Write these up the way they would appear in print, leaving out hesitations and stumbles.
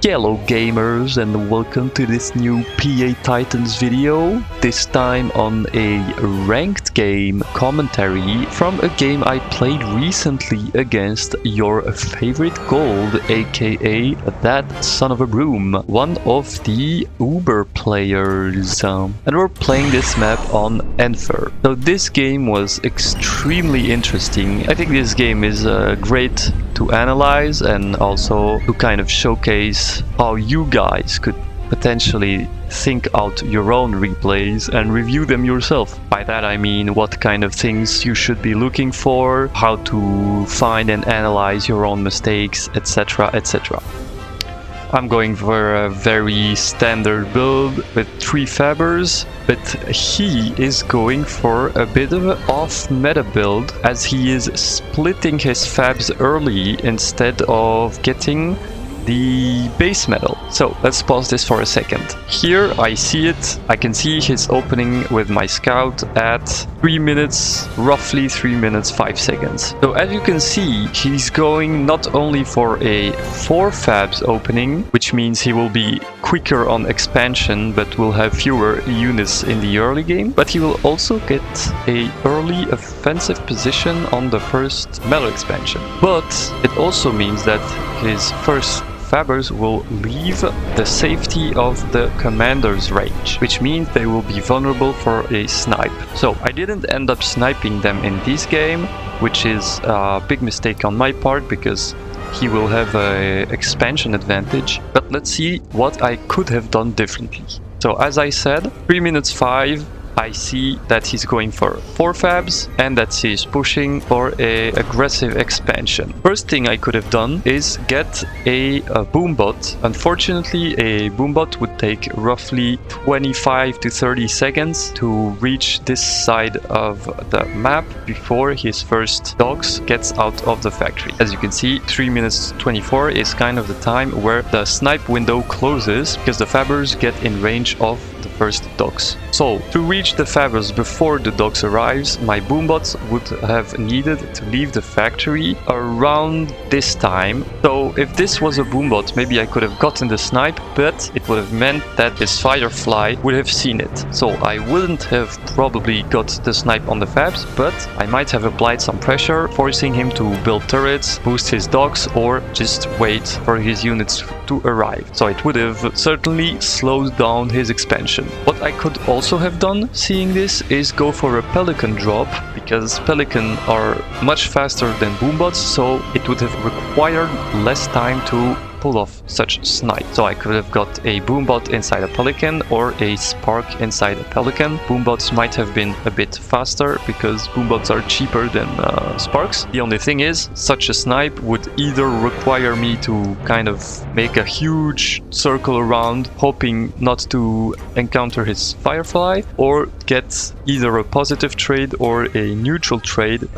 Hello gamers, and welcome to this new PA Titans video, this time on a ranked game commentary from a game I played recently against your favorite gold, aka that son of a broom, one of the Uber players. And we're playing this map on Enfer. So this game was extremely interesting. I think this game is great to analyze and also to kind of showcase how you guys could potentially think out your own replays and review them yourself. By that I mean what kind of things you should be looking for, how to find and analyze your own mistakes, etc, etc. I'm going for a very standard build with 3 fabbers, but he is going for a bit of an off-meta build as he is splitting his fabs early instead of getting the base metal. So let's pause this for a second. Here I see it. I can see his opening with my scout at 3 minutes, roughly 3 minutes 5 seconds. So as you can see, he's going not only for a 4 fabs opening, which means he will be quicker on expansion but will have fewer units in the early game, but he will also get a early offensive position on the first metal expansion. But it also means that his first fabbers will leave the safety of the commander's range, which means they will be vulnerable for a snipe. So I didn't end up sniping them in this game, which is a big mistake on my part because he will have an expansion advantage. But let's see what I could have done differently. So as I said, 3 minutes 5, I see that he's going for 4 fabs and that he's pushing for a aggressive expansion. First thing I could have done is get a boombot. Unfortunately, a boombot would take roughly 25 to 30 seconds to reach this side of the map before his first dogs gets out of the factory. As you can see, 3 minutes 24 is kind of the time where the snipe window closes because the fabbers get in range of the first dogs. So to reach the fabbers before the dogs arrives, my boombots would have needed to leave the factory around this time. So if this was a boombot, maybe I could have gotten the snipe, but it would have meant that this firefly would have seen it. So I wouldn't have probably got the snipe on the fabs, but I might have applied some pressure, forcing him to build turrets, boost his dogs, or just wait for his units to arrive. So it would have certainly slowed down his expansion. What I could also have done, seeing this, is go for a pelican drop, because pelican are much faster than boombots, so it would have required less time to pull off such snipe. So I could have got a boombot inside a pelican or a spark inside a pelican. Boombots might have been a bit faster because boombots are cheaper than sparks. The only thing is, such a snipe would either require me to kind of make a huge circle around, hoping not to encounter his firefly, or get either a positive trade or a neutral trade,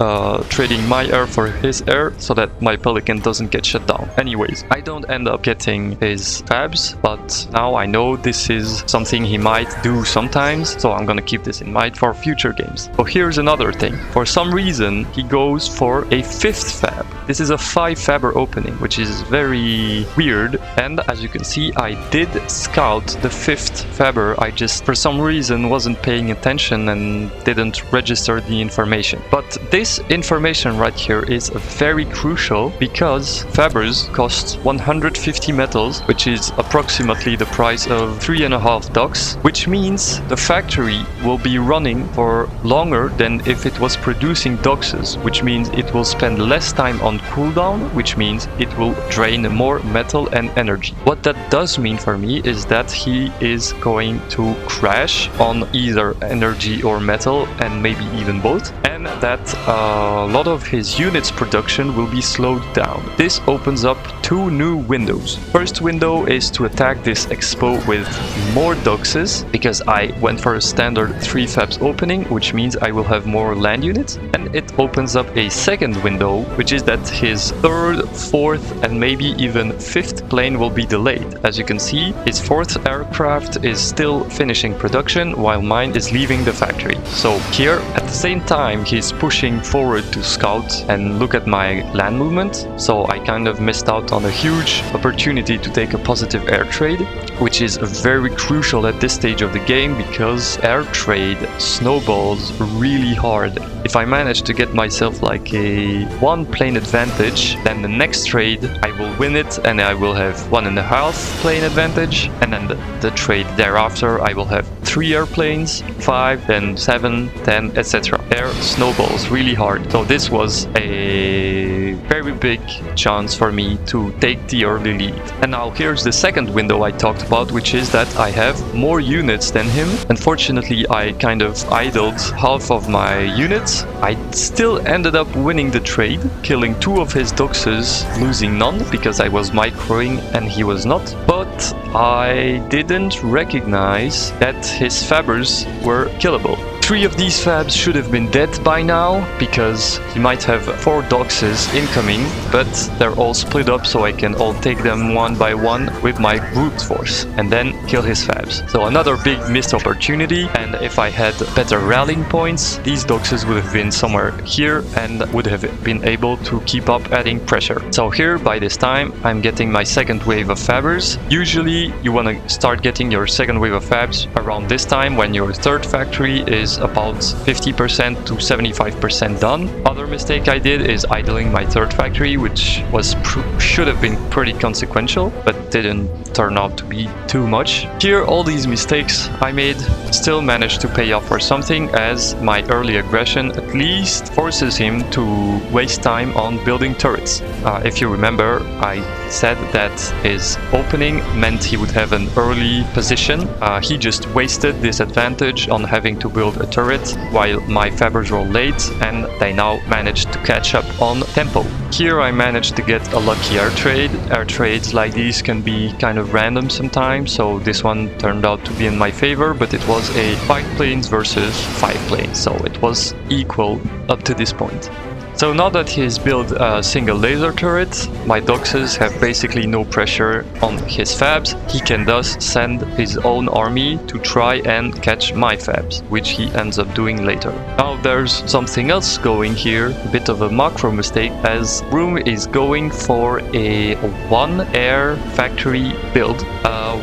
trading my air for his air so that my pelican doesn't get shut down. Anyways, I don't end up getting his fabs, but now I know this is something he might do sometimes, so I'm gonna keep this in mind for future games. So here's another thing. For some reason he goes for a 5th fab. This is a 5 fabber opening, which is very weird, and as you can see, I did scout the 5th fabber. I just for some reason wasn't paying attention and didn't register the information. But this information right here is very crucial because fabbers cost 150 metals, which is approximately the price of 3.5 docks, which means the factory will be running for longer than if it was producing doxes, which means it will spend less time on cooldown, which means it will drain more metal and energy. What that does mean for me is that he is going to crash on either energy or metal, and maybe even both, and that a lot of his units production will be slowed down. This opens up 2 new windows. First window is to attack this expo with more doxes, because I went for a standard 3 fabs opening, which means I will have more land units, and it opens up a second window, which is that his 3rd, 4th and maybe even 5th plane will be delayed. As you can see, his 4th aircraft is still finishing production while mine is leaving the factory. So here at the same time he's pushing forward to scout and look at my land movement, so I kind of missed out on a huge opportunity to take a positive air trade, which is very crucial at this stage of the game because air trade snowballs really hard. If I manage to get myself like a 1 plane advantage, then the next trade I will win it and I will have 1.5 plane advantage, and then the trade thereafter I will have 3 airplanes, 5, then 7, 10, etc. Air snowballs really hard. So this was a very big chance for me to take the early lead. And now here's the second window I talked about, which is that I have more units than him. Unfortunately, I kind of idled half of my units. I still ended up winning the trade, killing 2 of his doxes, losing none because I was microing and he was not. But I didn't recognize that his fabbers were killable. 3 of these fabs should have been dead by now, because he might have 4 doxes incoming, but they're all split up so I can all take them one by one with my brute force and then kill his fabs. So another big missed opportunity, and if I had better rallying points, these doxes would have been somewhere here and would have been able to keep up adding pressure. So here by this time I'm getting my second wave of fabbers. Usually you want to start getting your second wave of fabs around this time when your third factory is about 50% to 75% done. Other mistake I did is idling my third factory, which was should have been pretty consequential, but didn't turn out to be too much. Here all these mistakes I made still managed to pay off for something, as my early aggression at least forces him to waste time on building turrets. If you remember, I said that his opening meant he would have an early position. He just wasted this advantage on having to build a turret while my fabbers were late, and they now managed to catch up on tempo. Here I managed to get a lucky air trade. Air trades like these can be kind of random sometimes, so this one turned out to be in my favor, but it was a 5 planes versus 5 planes, so it was equal up to this point. So now that he's built a single laser turret, my doxes have basically no pressure on his fabs. He can thus send his own army to try and catch my fabs, which he ends up doing later. Now there's something else going here, a bit of a macro mistake, as Room is going for a 1 air factory build,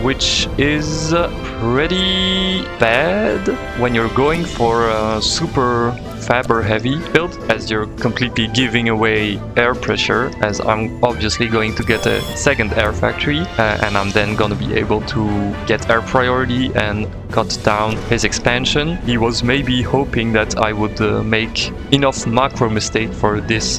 which is pretty bad when you're going for a super fabber heavy build, as you're completely giving away air pressure, as I'm obviously going to get a second air factory and I'm then gonna be able to get air priority and cut down his expansion. He was maybe hoping that I would make enough macro mistake for this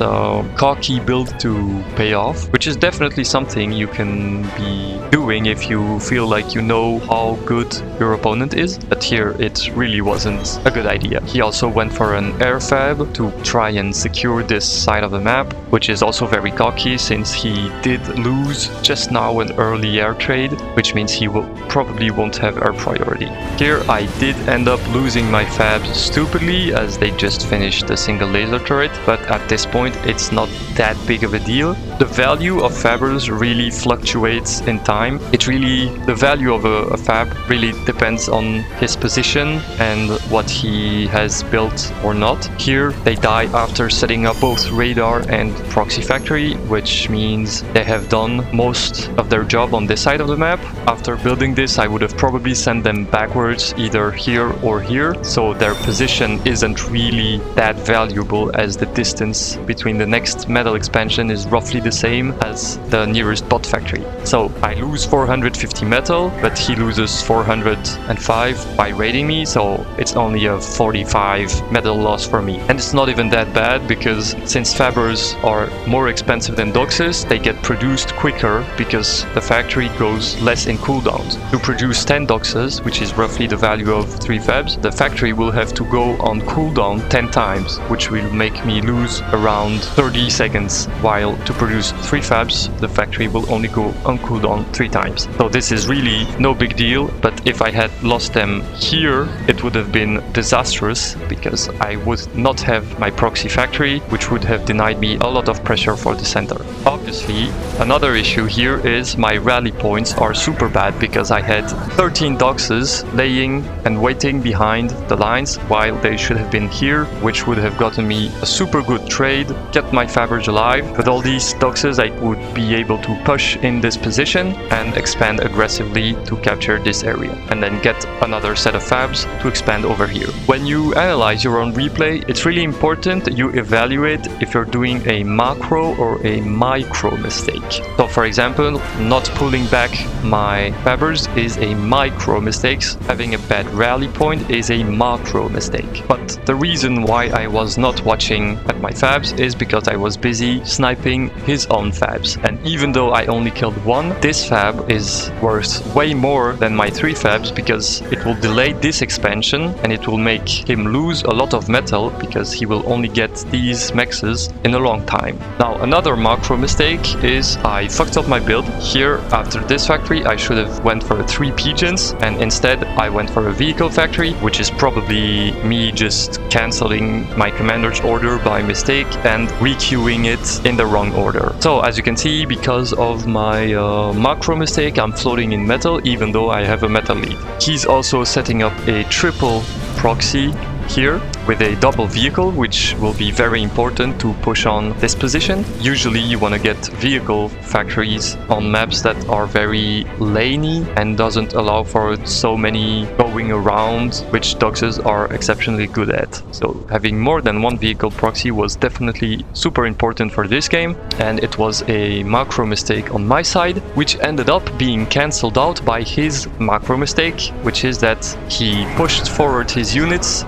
cocky build to pay off, which is definitely something you can be doing if you feel like you know how good your opponent is, but here it really wasn't a good idea. He also went for an air fab to try and secure this side of the map, which is also very cocky since he did lose just now an early air trade, which means he probably won't have air priority. Here I did end up losing my fabs stupidly, as they just finished a single laser turret, but at this point it's not that big of a deal. The value of fabbers really fluctuates in time. The value of a fab really depends on his position and what he has built or not. Here they die after setting up both radar and proxy factory, which means they have done most of their job on this side of the map. After building this, I would have probably sent them backwards, either here or here, so their position isn't really that valuable, as the distance between the next metal expansion is roughly the same as the nearest bot factory. So I lose 450 metal, but he loses 405 by raiding me, so it's only a 45 metal loss for me. And it's not even that bad, because since fabbers are more expensive than doxes, they get produced quicker because the factory goes less in cooldowns. To produce 10 doxes, which is roughly the value of 3 fabs, the factory will have to go on cooldown 10 times, which will make me lose around 30 seconds, while to produce 3 fabs, the factory will only go on cooldown 3 times. So this is really no big deal, but if I had lost them here, it would have been disastrous because I would not have my proxy factory, which would have denied me a lot of pressure for the center. Obviously, another issue here is my rally points are super bad because I had 13 doxes laying and waiting behind the lines while they should have been here, which would have gotten me a super good trade, kept my fabbers alive. With all these doxes, I would be able to push in this position and expand aggressively to capture this area, and then get another set of fabs to expand over here. When you analyze your own replay, it's really important that you evaluate if you're doing a macro or a micro mistake. So for example, not pulling back my fabbers is a micro mistake. Having a bad rally point is a macro mistake. But the reason why I was not watching at my fabs is because I was busy sniping his own fabs. And even though I only killed one, this fab is worth way more than my 3 fabs because it will delay this expansion and it will make him lose a lot of metal because he will only get these mexes in a long time. Now another macro mistake is I fucked up my build. Here after this factory I should have went for 3 pigeons, and instead I went for a vehicle factory, which is probably me just cancelling my commander's order by mistake and requeuing it in the wrong order. So as you can see, because of my macro mistake, I'm floating in metal even though I have a metal lead. He's also setting up a triple proxy here with a double vehicle, which will be very important to push on this position. Usually you want to get vehicle factories on maps that are very laney and doesn't allow for so many going around, which doxes are exceptionally good at. So having more than one vehicle proxy was definitely super important for this game, and it was a macro mistake on my side, which ended up being cancelled out by his macro mistake, which is that he pushed forward his units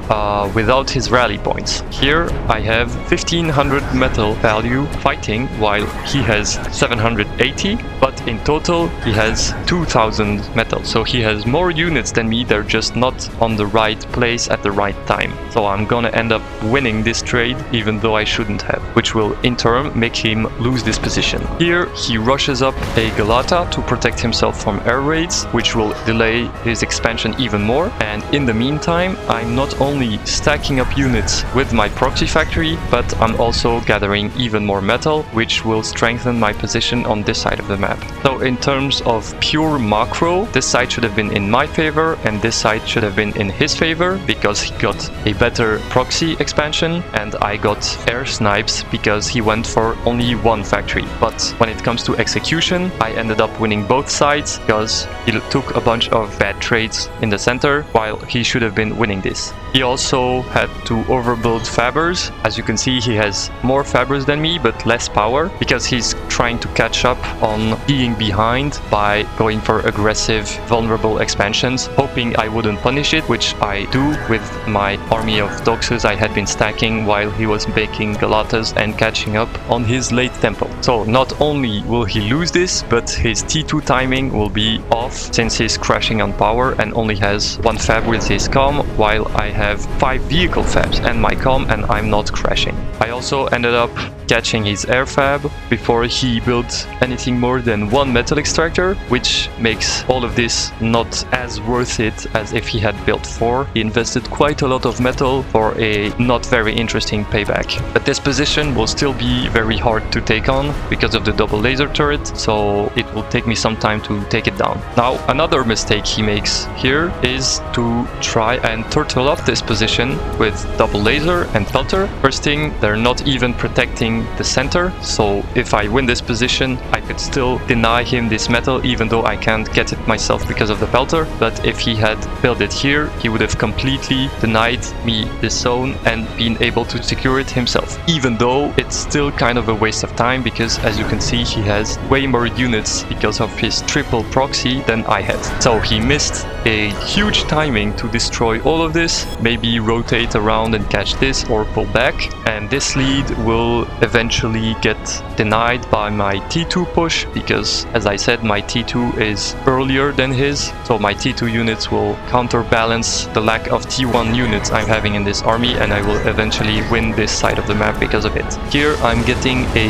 without his rally points. Here I have 1500 metal value fighting while he has 780, but in total he has 2000 metal. So he has more units than me, they're just not on the right place at the right time. So I'm gonna end up winning this trade even though I shouldn't have, which will in turn make him lose this position. Here he rushes up a Galata to protect himself from air raids, which will delay his expansion even more, and in the meantime I'm not only stacking up units with my proxy factory, but I'm also gathering even more metal, which will strengthen my position on this side of the map. So in terms of pure macro, this side should have been in my favor and this side should have been in his favor because he got a better proxy expansion and I got air snipes because he went for only one factory. But when it comes to execution, I ended up winning both sides because he took a bunch of bad trades in the center while he should have been winning this. He also had to overbuild fabbers. As you can see, he has more fabbers than me but less power because he's trying to catch up on being behind by going for aggressive vulnerable expansions, hoping I wouldn't punish it, which I do with my army of doxes I had been stacking while he was making Galatas and catching up on his late tempo. So not only will he lose this, but his T2 timing will be off since he's crashing on power and only has one fab with his comm, while I have 5 vehicle fabs and my comm and I'm not crashing. I also ended up catching his air fab before he built anything more than one metal extractor, which makes all of this not as worth it as if he had built 4. He invested quite a lot of metal for a not very interesting payback. But this position will still be very hard to take on because of the double laser turret, so it will take me some time to take it down. Now another mistake he makes here is to try and turtle up this position with double laser and pelter. First thing, they're not even protecting the center, so if I win this position I could still deny him this metal even though I can't get it myself because of the pelter. But if he had built it here, he would have completely denied me this zone and been able to secure it himself, even though it's still kind of a waste of time because as you can see he has way more units because of his triple proxy than I had. So he missed a huge timing to destroy all of this, maybe rotate around and catch this or pull back, and this lead will eventually get denied by my T2 push, because as I said, my T2 is earlier than his, so my T2 units will counterbalance the lack of T1 units I'm having in this army, and I will eventually win this side of the map because of it. Here I'm getting a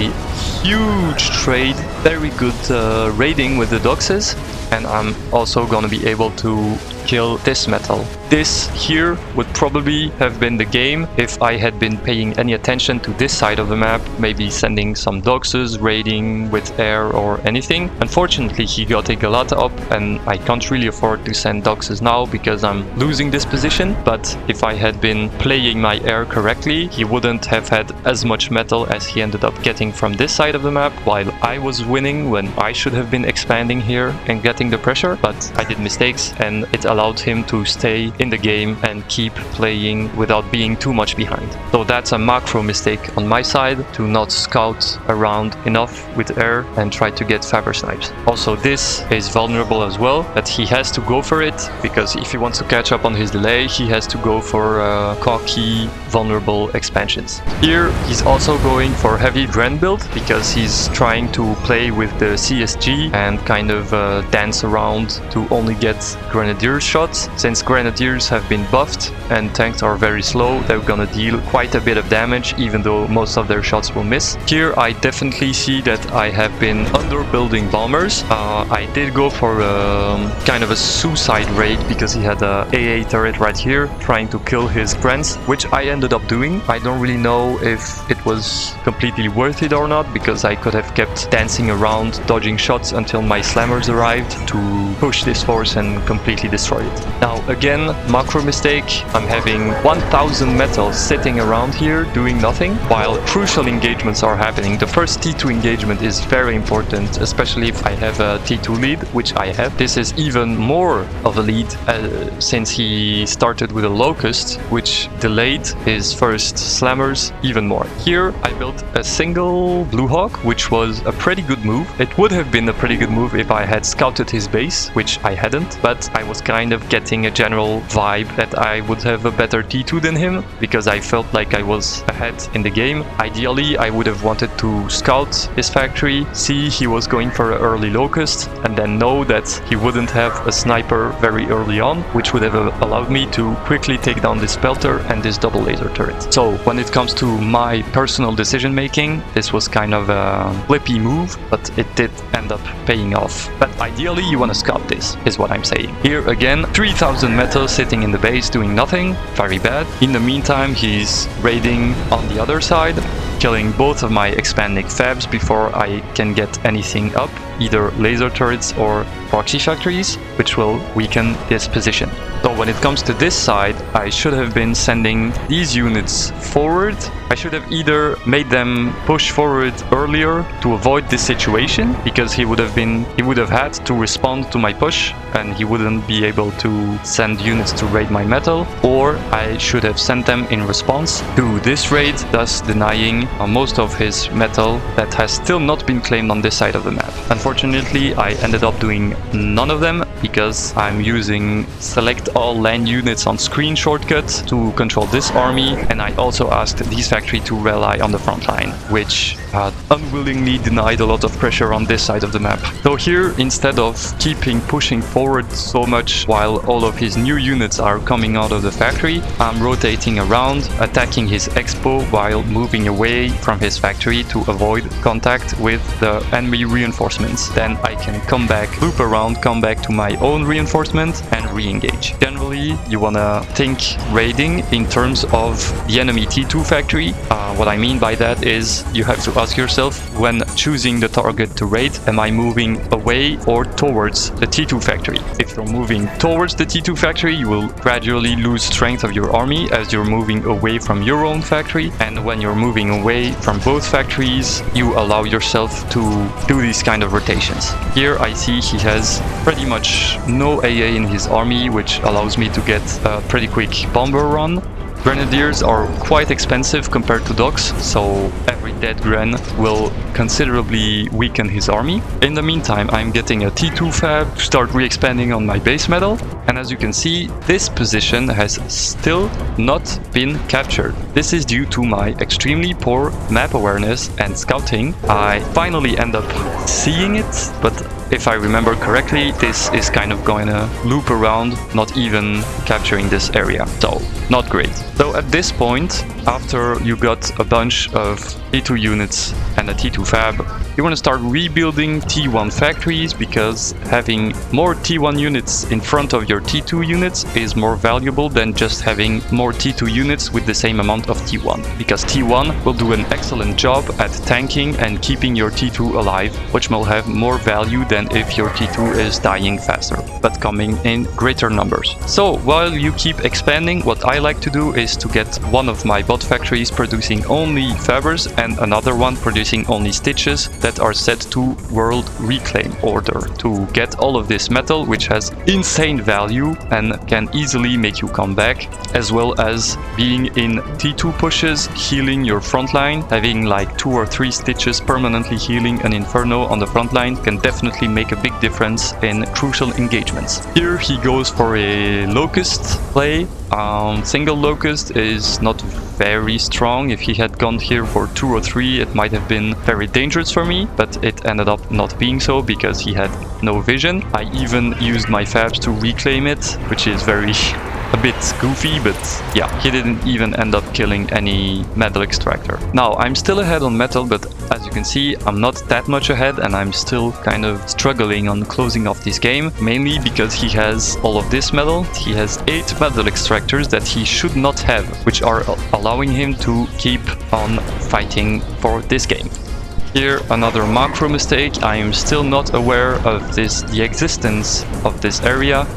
huge trade, very good raiding with the Doxes, and I'm also gonna be able to kill this metal. This here would probably have been the game if I had been paying any attention to this side of the map, maybe sending some Doxes, raiding with air or anything. Unfortunately, he got a Galata up, and I can't really afford to send Doxes now because I'm losing this position, but if I had been playing my air correctly, he wouldn't have had as much metal as he ended up getting from this side of the map, while I was winning when I should have been expanding here and getting the pressure, but I did mistakes, and it allowed him to stay in the game and keep playing without being too much behind. So that's a macro mistake on my side, to not scout around enough with air and try to get Faber snipes. Also, this is vulnerable as well, that he has to go for it, because if he wants to catch up on his delay, he has to go for cocky, vulnerable expansions. Here he's also going for heavy Dren build, because he's trying to play with the CSG and kind of dance around to only get Grenadier shots. Since Grenadiers have been buffed and tanks are very slow, they're gonna deal quite a bit of damage, even though most of their shots will miss. Here I definitely see that I have been underbuilding bombers. I did go for kind of a suicide raid, because he had a AA turret right here trying to kill his friends, which I ended up doing. I don't really know if it was completely worth it or not, because I could have kept dancing around, dodging shots until my slammers arrived to push this force and completely destroy it. Now again, macro mistake, I'm having 1000 metal sitting around here doing nothing while crucial engagements are happening. The first T2 engagement is very important, especially if I have a T2 lead, which I have. This is even more of a lead since he started with a Locust, which delayed his first slammers even more. Here I built a single Blue Hawk, which was a pretty good move. It would have been a pretty good move if I had scouted his base, which I hadn't, but I was kind of getting a general vibe that I would have a better T2 than him, because I felt like I was ahead in the game. Ideally, I would have wanted to scout his factory, see he was going for an early Locust, and then know that he wouldn't have a sniper very early on, which would have allowed me to quickly take down this Pelter and this double laser turret. So when it comes to my personal decision making, this was kind of a flippy move, but it did end up paying off. But ideally you want to scout this, is what I'm saying. Here again, 3000 metal sitting in the base doing nothing, very bad. In the meantime, he's raiding on the other side, killing both of my expanding fabs before I can get anything up, either laser turrets or proxy factories, which will weaken this position. So when it comes to this side, I should have been sending these units forward. I should have either made them push forward earlier to avoid this situation, because he would have had to respond to my push and he wouldn't be able to send units to raid my metal, or I should have sent them in response to this raid, thus denying most of his metal that has still not been claimed on this side of the map. Unfortunately, I ended up doing none of them, because I'm using select all land units on screen shortcut to control this army, and I also asked these factory to rely on the front line, which unwillingly denied a lot of pressure on this side of the map. So here, instead of pushing forward so much while all of his new units are coming out of the factory, I'm rotating around, attacking his expo while moving away from his factory to avoid contact with the enemy reinforcements. Then I can come back, loop around, come back to my own reinforcement and re-engage. Generally, you wanna think raiding in terms of the enemy T2 factory. What I mean by that is you have to ask yourself, when choosing the target to raid, am I moving away or towards the T2 factory? If you're moving towards the T2 factory, you will gradually lose strength of your army as you're moving away from your own factory, and when you're moving away from both factories, you allow yourself to do these kind of rotations. Here I see he has pretty much no AA in his army, which allows me to get a pretty quick bomber run. Grenadiers are quite expensive compared to dogs, so every dead Gren will considerably weaken his army. In the meantime, I'm getting a T2 fab to start re-expanding on my base metal, and as you can see, this position has still not been captured. This is due to my extremely poor map awareness and scouting. I finally end up seeing it, but if I remember correctly, this is kind of going to loop around, not even capturing this area. So, not great. So at this point, after you got a bunch of T2 units and a T2 fab, you want to start rebuilding T1 factories, because having more T1 units in front of your T2 units is more valuable than just having more T2 units with the same amount of T1, because T1 will do an excellent job at tanking and keeping your T2 alive, which will have more value than if your T2 is dying faster, but coming in greater numbers. So while you keep expanding, what I like to do is to get one of my bot factories producing only fibers and another one producing only stitches that are set to world reclaim order, to get all of this metal, which has insane value and can easily make you come back, as well as being in T2 pushes, healing your front line. Having like 2 or 3 stitches permanently healing an inferno on the front line can definitely make a big difference in crucial engagements. Here he goes for a locust play. Single locust is not very strong. If he had gone here for 2 or 3, it might have been very dangerous for me, but it ended up not being so because he had no vision. I even used my fabs to reclaim it, which is very a bit goofy, but yeah, he didn't even end up killing any metal extractor. Now, I'm still ahead on metal, but as you can see, I'm not that much ahead, and I'm still kind of struggling on closing off this game, mainly because he has all of this metal. He has 8 metal extractors that he should not have, which are allowing him to keep on fighting for this game. Here, another macro mistake. I am still not aware of the existence of this area,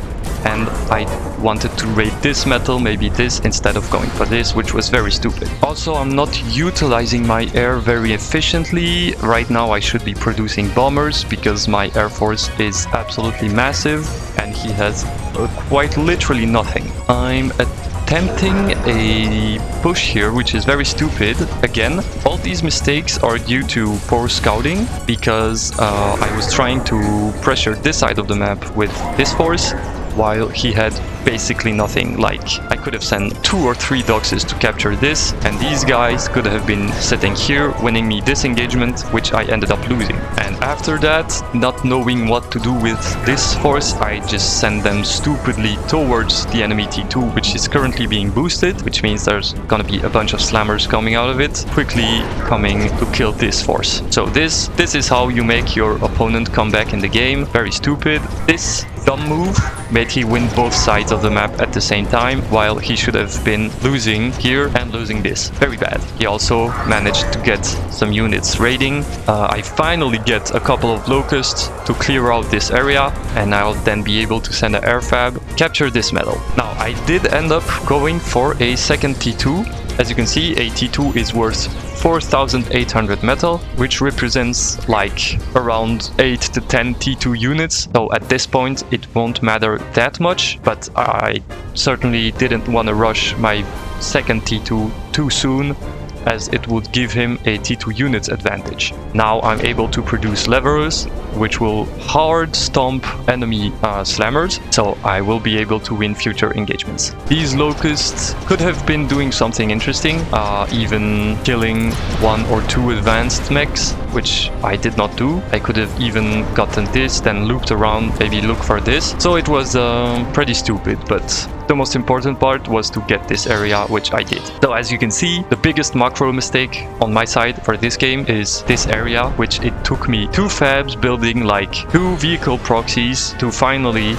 and I wanted to raid this metal, maybe this, instead of going for this, which was very stupid. Also, I'm not utilizing my air very efficiently. Right now I should be producing bombers because my air force is absolutely massive and he has quite literally nothing. I'm attempting a push here, which is very stupid. Again, all these mistakes are due to poor scouting, because I was trying to pressure this side of the map with this force, while he had basically nothing. Like, I could have sent 2 or 3 doxes to capture this, and these guys could have been sitting here winning me this engagement, which I ended up losing. And after that, not knowing what to do with this force, I just sent them stupidly towards the enemy T2, which is currently being boosted, which means there's gonna be a bunch of slammers coming out of it, quickly coming to kill this force. So this is how you make your opponent come back in the game. Very stupid. This dumb move made he win both sides of the map at the same time, while he should have been losing here and losing this. Very bad. He also managed to get some units raiding. I finally get a couple of locusts to clear out this area, and I'll then be able to send an air fab, capture this metal. Now, I did end up going for a second T2. As you can see, a T2 is worth 4,800 metal, which represents like around 8 to 10 T2 units. So at this point it won't matter that much, but I certainly didn't want to rush my second T2 too soon, as it would give him a T2 units advantage. Now I'm able to produce levers, which will hard stomp enemy slammers, so I will be able to win future engagements. These locusts could have been doing something interesting, even killing 1 or 2 advanced mechs, which I did not do. I could have even gotten this, then looped around, maybe look for this. So it was pretty stupid, but the most important part was to get this area, which I did. So as you can see, the biggest macro mistake on my side for this game is this area, which it took me 2 fabs building like 2 vehicle proxies to finally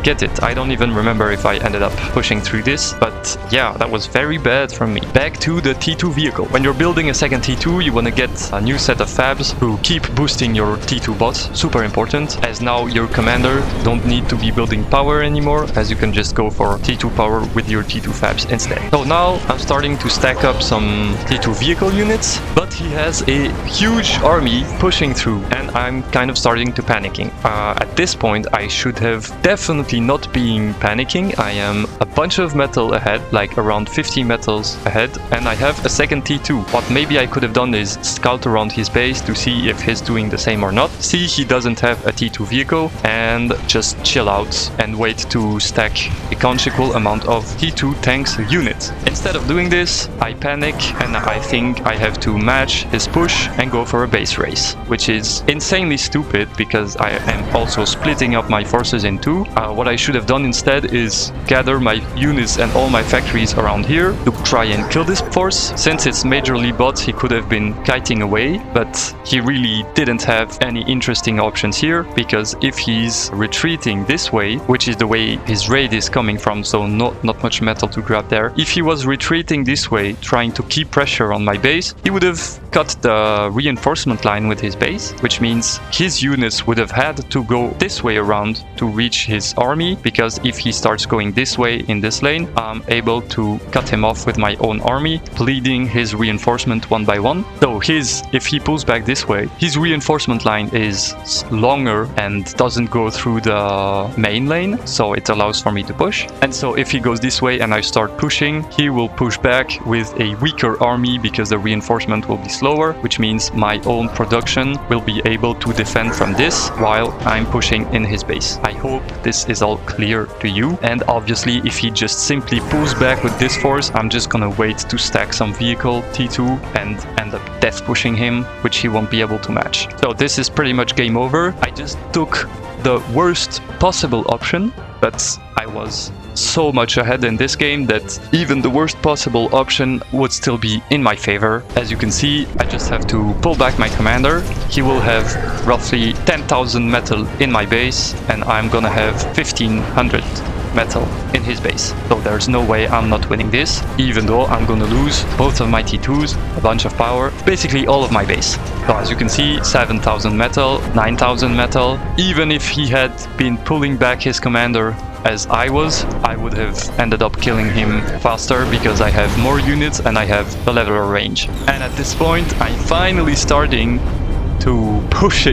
get it. I don't even remember if I ended up pushing through this, but yeah, that was very bad from me. Back to the T2 vehicle. When you're building a second T2, you want to get a new set of fabs fabs to keep boosting your T2 bots, super important, as now your commander don't need to be building power anymore, as you can just go for T2 power with your T2 fabs instead. So now I'm starting to stack up some T2 vehicle units, but he has a huge army pushing through, and I'm kind of starting to panicking. At this point I should have definitely not been panicking. I am a bunch of metal ahead, like around 50 metals ahead, and I have a second T2. What maybe I could have done is scout around his base to see if he's doing the same or not, see he doesn't have a T2 vehicle, and just chill out and wait to stack a consequential amount of T2 tanks units. Instead of doing this, I panic and I think I have to match his push and go for a base race, which is insanely stupid because I am also splitting up my forces in two. What I should have done instead is gather my units and all my factories around here to try and kill this force. Since it's majorly bots, he could have been kiting away, but he really didn't have any interesting options here, because if he's retreating this way, which is the way his raid is coming from, so not much metal to grab there, if he was retreating this way, trying to keep pressure on my base, he would have cut the reinforcement line with his base, which means his units would have had to go this way around to reach his army, because if he starts going this way in this lane, I'm able to cut him off with my own army, bleeding his reinforcement one by one. So if he pulls back this way, his reinforcement line is longer and doesn't go through the main lane, so it allows for me to push. And so if he goes this way and I start pushing, he will push back with a weaker army because the reinforcement will be slower, which means my own production will be able to defend from this while I'm pushing in his base. I hope this is all clear to you. And obviously if he just simply pulls back with this force, I'm just gonna wait to stack some vehicle T2 and end up death pushing him, which he won't be able to match. So this is pretty much game over. I just took the worst possible option, but I was so much ahead in this game that even the worst possible option would still be in my favor. As you can see, I just have to pull back my commander. He will have roughly 10,000 metal in my base, and I'm gonna have 1,500 metal in his base. So there's no way I'm not winning this, even though I'm gonna lose both of my T2s, a bunch of power, basically all of my base. So as you can see, 7,000 metal, 9,000 metal. Even if he had been pulling back his commander as I would have ended up killing him faster because I have more units and I have the leveler range. And at this point, I'm finally starting to push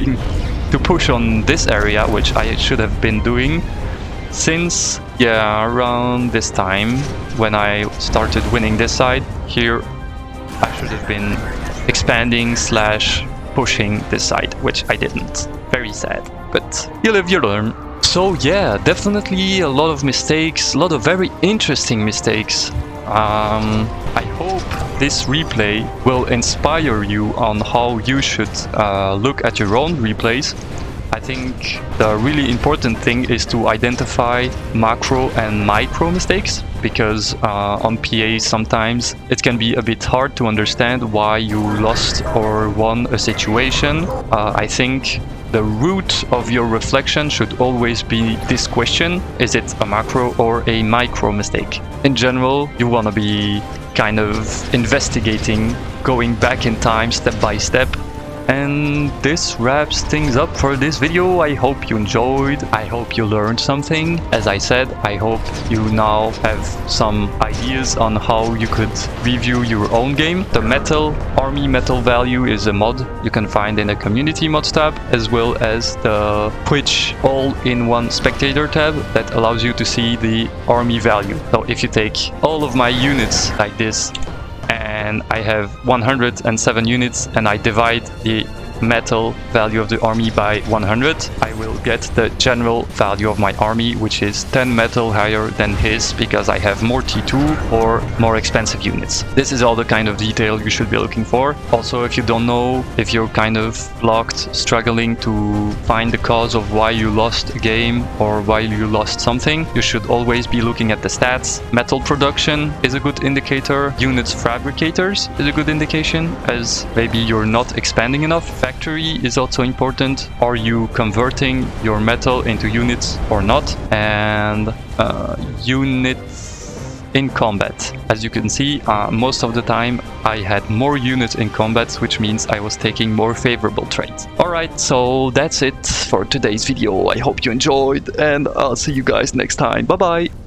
on this area, which I should have been doing since, yeah, around this time when I started winning this side. Here I should have been expanding / pushing this side, which I didn't. Very sad, but you live, you learn. So yeah, definitely a lot of mistakes, a lot of very interesting mistakes. I hope this replay will inspire you on how you should look at your own replays. I think the really important thing is to identify macro and micro mistakes, because on PA sometimes it can be a bit hard to understand why you lost or won a situation. I think the root of your reflection should always be this question: is it a macro or a micro mistake? In general, you want to be kind of investigating, going back in time step by step. And this wraps things up for this video. I hope you enjoyed. I hope you learned something. As I said, I hope you now have some ideas on how you could review your own game. The army metal value is a mod you can find in the community mods tab, as well as the Twitch all-in-one spectator tab that allows you to see the army value. So if you take all of my units like this, and I have 107 units, and I divide the metal value of the army by 100, I will get the general value of my army, which is 10 metal higher than his, because I have more T2 or more expensive units. This is all the kind of detail you should be looking for. Also, if you don't know, if you're kind of blocked, struggling to find the cause of why you lost a game or why you lost something, you should always be looking at the stats. Metal production is a good indicator. Units fabricators is a good indication, as maybe you're not expanding enough. Factory is also important. Are you converting your metal into units or not? And units in combat. As you can see, most of the time I had more units in combat, which means I was taking more favorable trades. Alright, so that's it for today's video. I hope you enjoyed, and I'll see you guys next time. Bye bye!